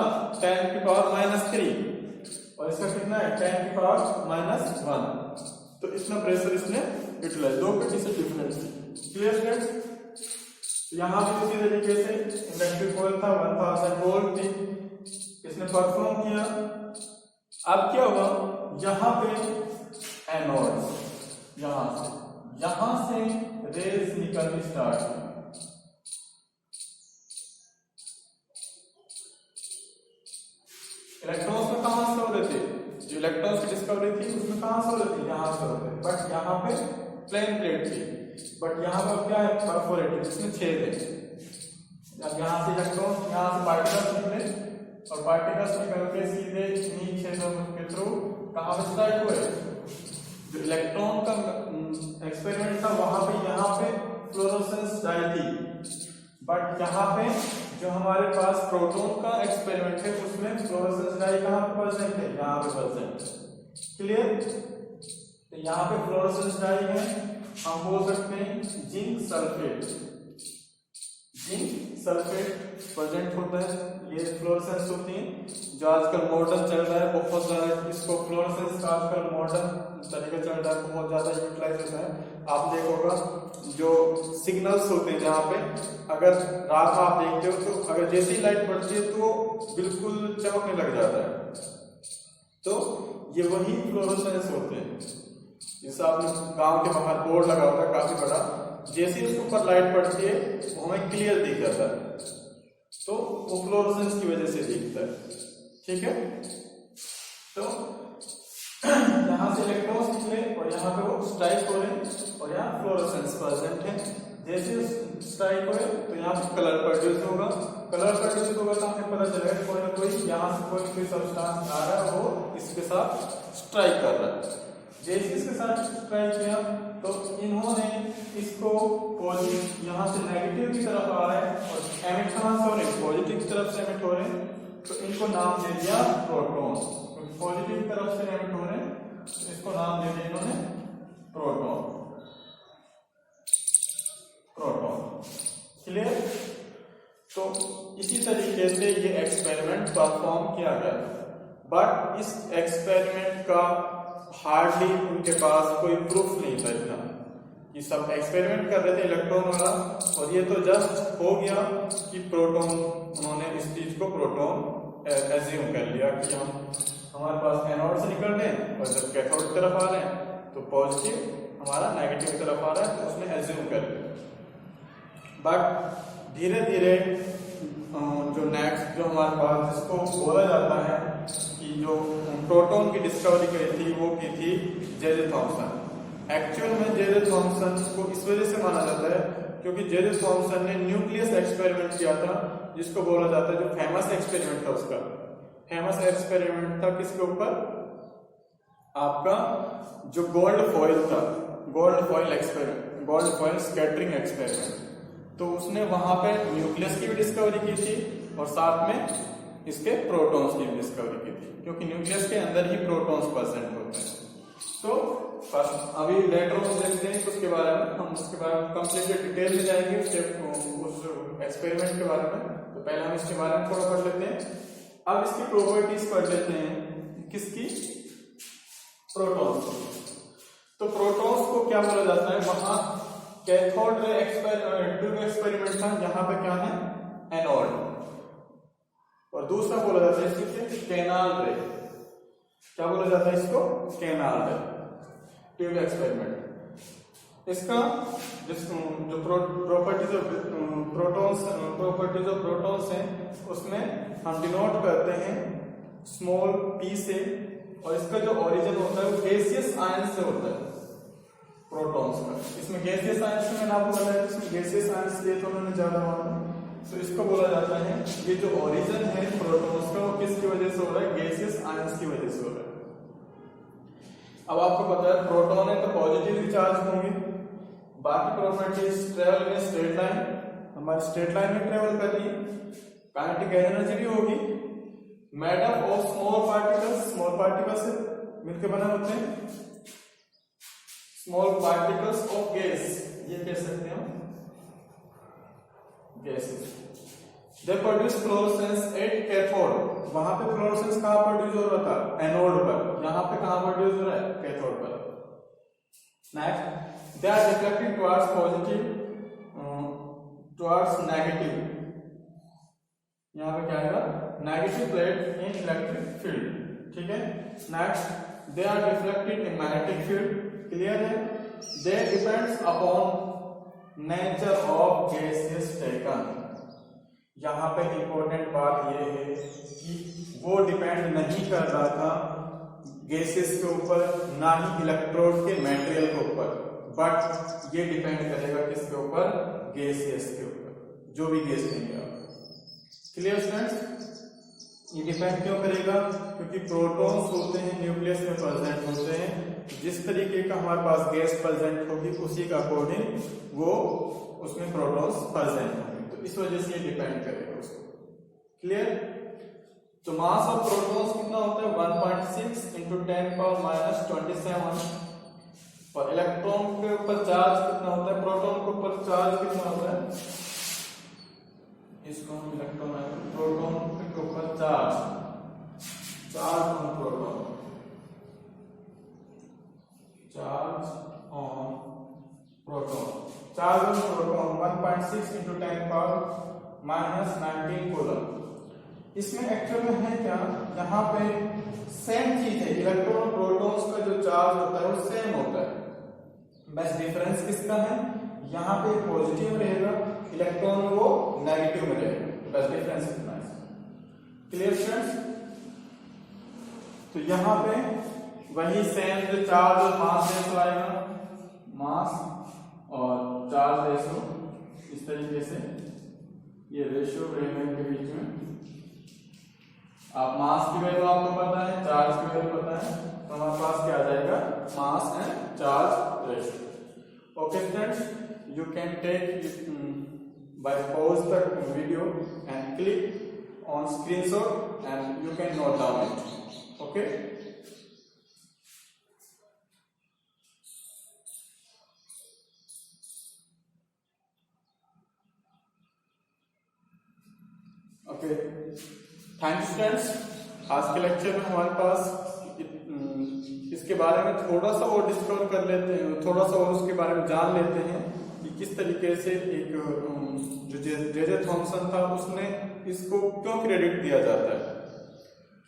कितना 10 की पावर -3 और इसका कितना है 10 की पावर -1। तो इतना प्रेशर इसने यूटिलाइज, दो पेटी से डिफरेंस। Clear students? यहाँ भी उसी तरीके से इंडक्टिव कॉइल था 1000 वोल्ट थी, इसने परफॉर्म किया। अब क्या हुआ, यहाँ पे एनोड, यहां से रेज निकलनी स्टार्ट हुई। इलेक्ट्रॉन्स में कहां से हो रहे थे, जो इलेक्ट्रॉन्स की डिस्कवरी थी उसमें कहां से हो रहे थे, यहां से हो रहे थे। बट यहाँ पे प्लेन प्लेट थी, बट यहाँ पर क्या है परफोरेटेड, इसमें छेद है। अब यहाँ से इलेक्ट्रॉन, यहाँ से पार्टिकल्स निकले और पार्टिकल्स निकल के सीधे इन्हीं छेदों के थ्रू कहां पे स्ट्राइक हुए। जो इलेक्ट्रॉन का एक्सपेरिमेंट था वहां पे यहाँ पे फ्लोरोसेंस डाई थी, बट यहाँ पे जो हमारे पास प्रोटॉन का एक्सपेरिमेंट है उसमें फ्लोरोसेंस डाई कहां पे प्रेजेंट है, यहाँ पे प्रेजेंट। क्लियर? तो यहाँ पे फ्लोरोसेंस डाई है, हम बोल सकते हैं zinc sulphate. Zinc sulphate present होता है, ये फ्लोरोसेंस होती है जो आजकल मॉडर्न चल रहा है बहुत ज्यादा। इसको फ्लोरोसेंस का आजकल मॉडर्न तरीका चल रहा है, बहुत ज्यादा यूटिलाइज होता है। आप देखोगा जो सिग्नल्स होते हैं जहाँ पे अगर रात में आप देखते हो तो अगर जैसी लाइट पड़ती है तो बिल्कुल चमकने लग जाता है, तो ये वही फ्लोरोसेंस होते हैं। जैसे आपने गांव के बाहर बोर्ड लगा होता है काफी बड़ा, जैसे उसके ऊपर लाइट पड़ती है वो हमें क्लियर दिख जाता है, तो वो फ्लोरोसेंस की वजह से दिखता है। ठीक है, तो यहाँ से इलेक्ट्रॉन्स निकले और यहाँ पे वो स्ट्राइक हो रहे हैं और यहाँ फ्लोरोसेंस प्रेजेंट है। जैसे स्ट्राइक हुए तो यहाँ पे कलर प्रोड्यूस होगा, कलर प्रोड्यूस होगा तो हमें पता चलेगा कोई ना कोई यहाँ से कोई सब्सटेंस आ रहा है, वो इसके साथ स्ट्राइक कर रहा है। जैसे इसके साथ स्ट्राइक किया तो इन्होंने इसको पॉजिटिव यहाँ से नेगेटिव की तरफ आ रहा है और एमिट कहाँ से हो रहे हैं, पॉजिटिव की तरफ से एमिट हो रहे हैं, तो इनको नाम दे दिया प्रोटॉन। क्योंकि पॉजिटिव की तरफ से एमिट हो रहे हैं तो इसको नाम दे दिया इन्होंने प्रोटॉन। Proton clear. तो इसी तरीके से ये एक्सपेरिमेंट परफॉर्म किया गया, बट इस एक्सपेरिमेंट का हार्डली उनके पास कोई प्रूफ नहीं था इतना। ये सब एक्सपेरिमेंट कर रहे थे इलेक्ट्रॉन वाला, और ये तो जस्ट हो गया कि प्रोटॉन, उन्होंने इस चीज को प्रोटॉन एज्यूम कर लिया कि हमारे पास एनोड से निकल रहे हैं और जब कैथोड की तरफ आ रहे हैं तो पॉजिटिव हमारा नेगेटिव की तरफ आ रहा है, तो उसने एज्यूम कर लिया। बट धीरे धीरे जो नेक्स्ट जो हमारे पास जिसको बोला जाता है कि जो प्रोटॉन की डिस्कवरी की थी वो की थी जे थॉमसन। एक्चुअल में जे थॉमसन को इस वजह से माना जाता है क्योंकि जे थॉमसन ने न्यूक्लियस एक्सपेरिमेंट किया था, जिसको बोला जाता है जो फेमस एक्सपेरिमेंट था। उसका फेमस एक्सपेरिमेंट था किसके ऊपर, आपका जो गोल्ड फॉइल था, gold foil experiment, gold foil scattering experiment. तो उसने वहां पे न्यूक्लियस की भी डिस्कवरी की थी और साथ में इसके प्रोटॉन्स की भी डिस्कवरी की थी, क्योंकि न्यूक्लियस के अंदर ही प्रोटॉन्स प्रेजेंट होते हैं। तो अभी लेटर ऑन देखते हैं उसके बारे में, हम उसके बारे में कंप्लीट डिटेल में जाएंगे उस एक्सपेरिमेंट के बारे में। तो पहले हम इसके बारे में थोड़ा पढ़ लेते हैं। अब इसकी प्रॉपर्टीज पढ़ लेते हैं, किसकी, प्रोटॉन्स। तो प्रोटॉन्स को क्या बोला जाता है, वहां कैथोड रे एक्सपेरिमेंट था, यहाँ पे क्या है एनोड, और दूसरा बोला जाता है इसको कैनाल रे। क्या बोला जाता है इसको, कैनाल रे ट्यूब एक्सपेरिमेंट। इसका जो प्रॉपर्टीज ऑफ प्रोटॉन्स हैं उसमें हम डिनोट करते हैं स्मॉल p से, और इसका जो ओरिजिन होता है वो गैसियस आयन से होता है प्रोटॉन्स का। इसमें गैसियस आयन से मैंने आपको बताया, इसमें गैसियस आयन लिए तो उन्होंने ज्यादा माना, तो इसको बोला जाता है ये जो ओरिजिन है प्रोटॉन्स का वो किसकी वजह से हो रहा है, गैसियस आयंस की वजह से हो रहा है। अब आपको पता है प्रोटॉन है तो पॉजिटिवली चार्ज होंगे, बाकी प्रॉपर्टीज ट्रेवल में स्ट्रेट लाइन, हमारी स्ट्रेट लाइन में ट्रेवल कर रही है, काइनेटिक एनर्जी भी होगी, made up of small particles, small particles से मिलकर बना होते हैं स्मॉल पार्टिकल्स ऑफ गैस, ये कह सकते हैं gases. They produce fluorescence at cathode, वहां पे फ्लोरोसेंस कहां प्रोड्यूस हो रहा था, एनोड पर, यहां पे कहां प्रोड्यूस हो रहा है, कैथोड पर। Next, they are reflecting towards positive towards negative, यहां पे क्या आएगा, negative plate in electric field. ठीक है। Next, they are reflected in magnetic field, clear है। They depends upon nature of gases taken, यहां पे इंपॉर्टेंट बात यह है कि वो डिपेंड नहीं कर रहा था गैसेस के ऊपर, ना ही इलेक्ट्रोड के मटेरियल के ऊपर, बट ये डिपेंड करेगा किसके ऊपर, गैसेस के ऊपर, जो भी गैस लेंगे आप। क्लियर स्टूडेंट्स, ये डिपेंड क्यों करेगा, क्योंकि प्रोटॉन्स होते हैं न्यूक्लियस में प्रेजेंट होते हैं, जिस तरीके का हमारे पास गैस प्रेजेंट होगी उसी का अकॉर्डिंग वो उसमें प्रोटॉन्स प्रेजेंट होंगे, तो इस वजह से ये डिपेंड करेगा उसको। क्लियर। तो मास ऑफ प्रोटॉन्स कितना होता है, 1.6 × 10⁻⁻27 और इलेक्ट्रॉन के ऊपर चार्ज कितना होता है, प्रोटॉन के ऊपर चार्ज कितना होता है, इसको हम इलेक्ट्रॉन, प्रोटॉन के ऊपर charge on proton, charge on proton 1.6 into 10 power minus 19 coulomb. इसमें एक्चुअल में है क्या, यहाँ पे सेम चीज है, इलेक्ट्रॉन और प्रोटॉन्स का जो चार्ज होता है वो सेम होता है, बस डिफरेंस किसका है, यहाँ पे पॉजिटिव रहेगा, इलेक्ट्रॉन वो नेगेटिव में रहेगा, बस डिफरेंस इतना है। Clear friends? तो यहाँ पे वही सेम जो चार्ज और मास रेशो आएगा, मास और चार्ज रेशो, इस तरीके से ये रेशो रहेगा इनके बीच में। आप मास की वैल्यू आपको पता है, चार्ज की वैल्यू पता है, तो हमारे पास क्या आ जाएगा, mass and charge ratio. Okay friends, you can take it by pause the video and click on screenshot and you can note down it. Okay? Okay. Thanks friends. आज के लेक्चर में हमारे पास इसके बारे में थोड़ा सा और डिस्कवर कर लेते हैं, थोड़ा सा और उसके बारे में जान लेते हैं कि किस तरीके से एक जो जे थॉमसन था उसने इसको क्यों क्रेडिट दिया जाता है,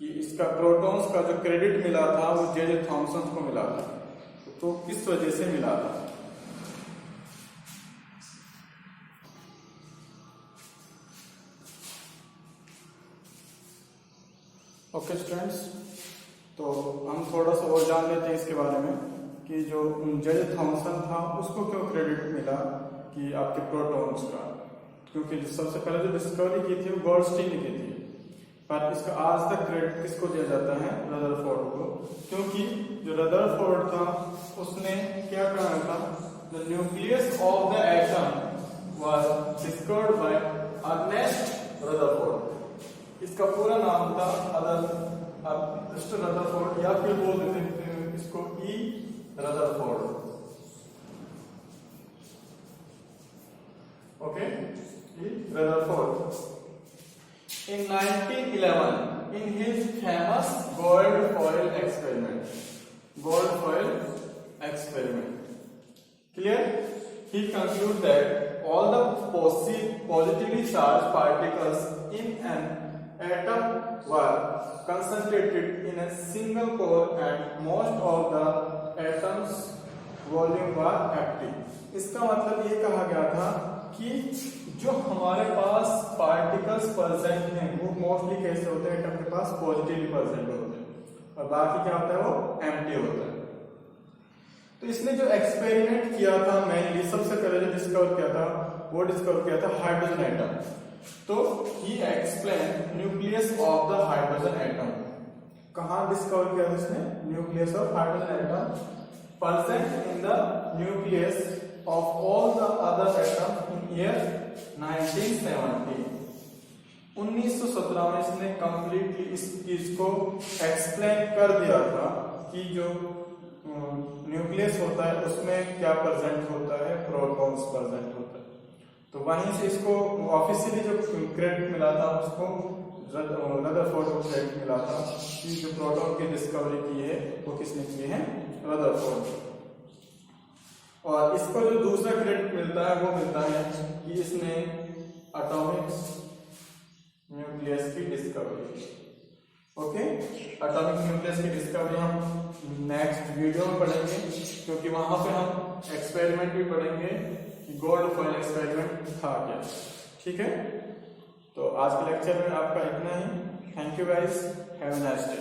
कि इसका प्रोटॉन्स का जो क्रेडिट मिला था वो जे थॉमसन को मिला था, तो किस वजह से मिला था। ओके स्टूडेंट्स, तो हम थोड़ा सा और जान लेते हैं इसके बारे में कि जो जे थॉमसन था उसको क्यों क्रेडिट मिला कि आपके प्रोटॉन्स का, क्योंकि सबसे पहले जो डिस्कवरी की थी वो गोल्डस्टीन ने की थी, पर इसका आज तक क्रेडिट किसको दिया जाता है, रदरफोर्ड को, क्योंकि जो रदरफोर्ड था उसने क्या कहा था, the nucleus of the atom was discovered by Ernest Rutherford. इसका पूरा नाम था अर्नेस्ट रदरफोर्ड, या फिर बोल देते हैं इसको E Rutherford. Okay, E Rutherford. In 1911, in his famous gold foil experiment, clear? He concluded that all the positively charged particles in an atom were concentrated in a single core and most of the atom's volume were empty. इसका मतलब ये कहा गया था कि जो हमारे पास particles present हैं वो मोस्टली कैसे होते हैं, एटम के पास पॉजिटिवली प्रेजेंट होते हैं और बाकी क्या होता है वो एम्प्टी होता है। तो इसने जो एक्सपेरिमेंट किया था, मेनली सबसे पहले जो डिस्कवर किया था वो डिस्कवर किया था हाइड्रोजन एटम। तो ही explain nucleus of the hydrogen atom. कहाँ डिस्कवर किया था इसने, nucleus of hydrogen atom present in the nucleus of all the other atoms in year 1970। 1917 में इसने कंप्लीटली इस चीज को एक्सप्लेन कर दिया था कि जो न्यूक्लियस होता है उसमें क्या प्रेजेंट होता है, प्रोटॉन्स प्रेजेंट होता है। तो वहीं से इसको ऑफिशियली जो क्रेडिट मिला था उसको रदरफोर्ड को क्रेडिट मिला था कि जो प्रोटॉन की डिस्कवरी की है वो किसने की है, रदरफोर्ड। और इसको जो दूसरा क्रेडिट मिलता है वो मिलता है कि इसने एटॉमिक न्यूक्लियस की डिस्कवरी। ओके, एटॉमिक न्यूक्लियस की डिस्कवरी हम नेक्स्ट वीडियो में पढ़ेंगे, क्योंकि वहां पे हम एक्सपेरिमेंट भी पढ़ेंगे कि गोल्ड फॉइल एक्सपेरिमेंट था क्या। ठीक है, तो आज के लेक्चर में आपका इतना ही। Thank you guys, have a nice day.